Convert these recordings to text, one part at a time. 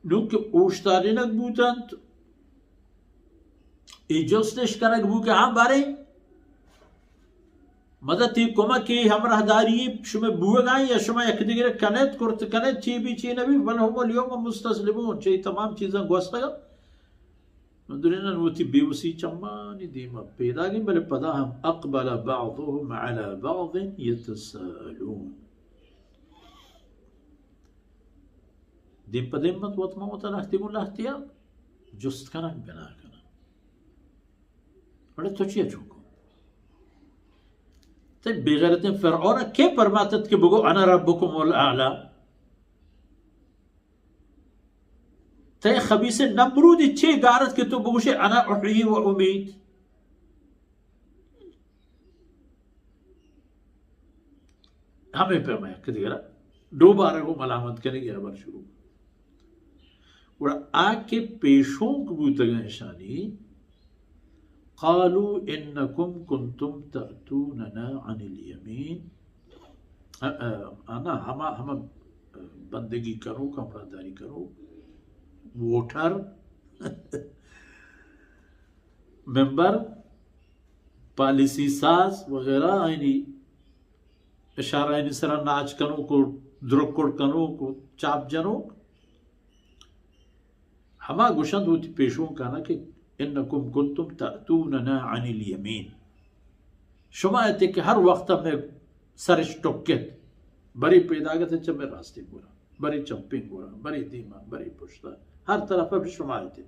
نوك اوشتارينك بوتانت ای جستش کنک بو که هم باره مدد تی کمکی همراه داری شما بوگای یا شما یک دیگر کنت کرت کنت چی بی چی نبی بل هم اليوم مستسلمون چی تمام چیزاں گوستگا مدرنا نوتي بيوسي چماني ديما بيداگين بل پدا هم اقبل بعضهم على بعض يتساءلون دیم پدیم مت وطما وطنحتیم الاحتیاط جست کنک بنا کنن بڑے تو چیه چونکو طيب بغيرة فرعون كيف برماتت بقول أنا ربكم الأعلى طيب خبيث نمرود تشي قارت كتب بقول أنا أحيي وأميت हमें पे मैं कदी करा दो बार को मलामत करेंगे अबर शुरू और आके पेशों को बूतगा निशानी قالوا إنكم كنتم تأتوننا عن اليمين أنا هم बंदगी करो कमरादारी करो वोटर मेंबर पॉलिसी साज वगैरह आईनी इशारा इन सरा नाच कनो को द्रोकोड कनो को चाप जनो हमा गुशंद होती पेशों का ना कि इन्नकुम कुंतुम तअतूनना अनिल यमीन शुमा है कि हर वक्त में सरश टोकेत बड़ी पैदागत है चमे रास्ते पूरा बड़ी चंपिंग पूरा बड़ी दीमा बड़ी पुश्ता हर तरफ अब शुमा है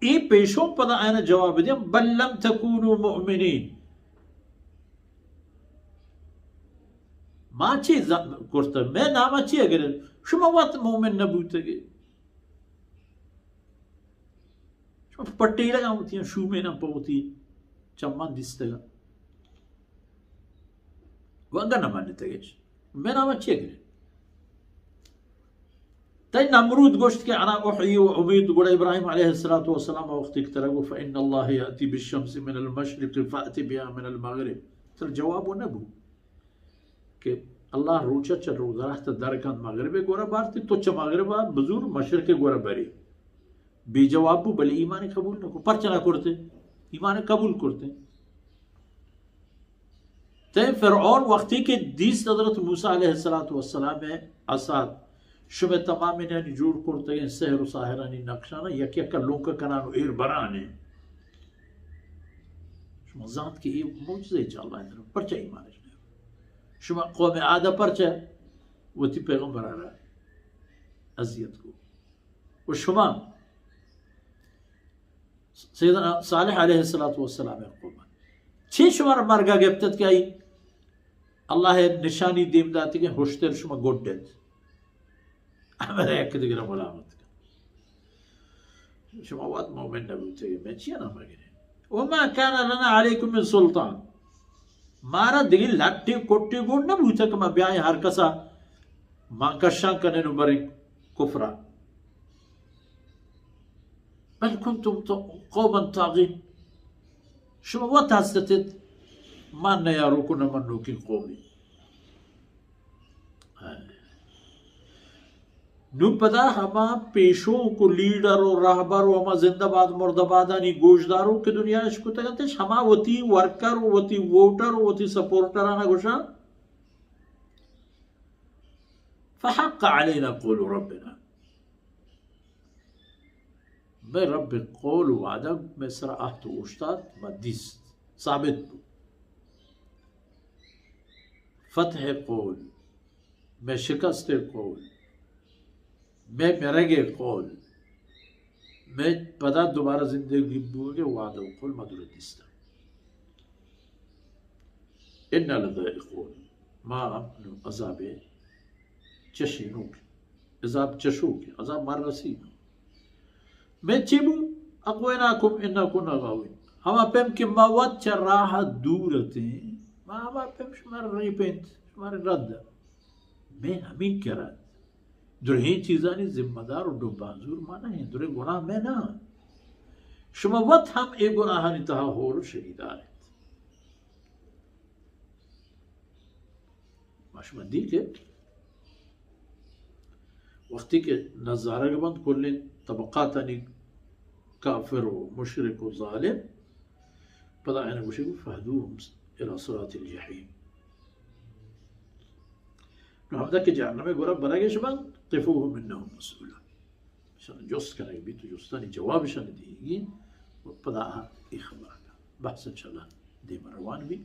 ये पेशों पदा आना जवाब दिया बल लम तकूनु मुअमिनीन माची करता मैं नामाची अगर शुमा वत मोमिन नबूतगे पट्टी लगा होती है शू में ना पहुंची चम्मा दिसतेगा वंगा ना मानने तक मैं नाम अच्छी है तय नमरूद गोश्त के अना उहयी व उमीद गुड़ा इब्राहिम अलैहिस्सलातु वस्सलाम वक्त की तरह फ़इन्न अल्लाह याती बिश्शम्स मिन अल-मशरिक़ फ़अति बिहा मिन अल-मग़रिब तर जवाब वो नबू कि अल्लाह रोचा चल रोज़ा रहता दरकन मग़रिब गोरा बारती तो च मग़रिब बजूर मशरिक़ गोरा बरी बेजवाब भले ईमान कबूल न को परचना करते ईमान कबूल करते तय फ़िरऔन वक्ती के दीस हज़रत मूसा अलैहिस्सलातु वस्सलाम में असाद शुमे तमाम ने जोड़ करते हैं सहर साहिरानी नक्शाना यक यक लोक कनानो एर बराने शुमा जात के ये मौजज़े चल रहा है परचा ईमान शुमा कौम आदा परचा वो ती पैगंबर आ रहा है अज़ियत को वो शुमा सैयदना सालेह अलैहिस्सलातु वस्सलाम क़ुर्बान छे शुमार मरगा गिफ्तत के आई अल्लाह निशानी दीम दाती के होश्तर शुमा गोड्डेत हमारे एक दिगर मलामत का शुमा वात मोमिन नबूते में चिया ना मगरे वमा कान लना अलैकुम मिन सुल्तान मारा दिगिल लाट्टी कोट्टी गोड नबूते कमा ब्याय हर कसा मां कशा कने नु बरे कुफरा بل كنتم قوما طاغين شو وتهستت ما نياروكن منوكين قومي نو पता हमा पेशों को लीडर और राहबर और हमा जिंदाबाद मुर्दाबादानी गोशदारों के दुनिया इसको तकते हमा वती वर्कर वती वोटर वती सपोर्टर आना गोशा فحق علينا قول ربنا मैं रब कौल वादा मैं सरा आहत उस्ताद मदीस साबित फतह कौल मैं शिकस्त कौल मैं मेरगे कौल मैं पदा दोबारा जिंदगी बुगे वादा कौल मदुरदिस्ता इन्ना लदाइक़ून मा अज़ाबे चशीनूक अज़ाब चशूक अज़ाब मार रसीन मैं चिबू अक़वैनाकुम इन्ना कुन्ना गाविन हम पेम के मवत चराह दूरते मा हम पेम शुमार रिपेंट शुमार रद्द मैं हमीं करा दुरे चीज़ानी जिम्मेदार और बाजूर माना है दुरे गुनाह में ना शुमा वत हम एक गुनाह नितहा होर शहीदार है माशमा दी के वक्ती के नज़ारा बंद कुल तबक़ात काफिर व मुशरिक व ज़ालिम पदा अना गुशी फहदूहुम इला सिरातिल जहीम नहमदा के जहन्नम में गोरा बरागे शबन क़िफूहुम इन्नहुम मसऊलून शन जोस करेगी भी तो जोस्तानी जवाब शन देगी पदा ई खबर बहस इंशाअल्लाह दे मरवान भी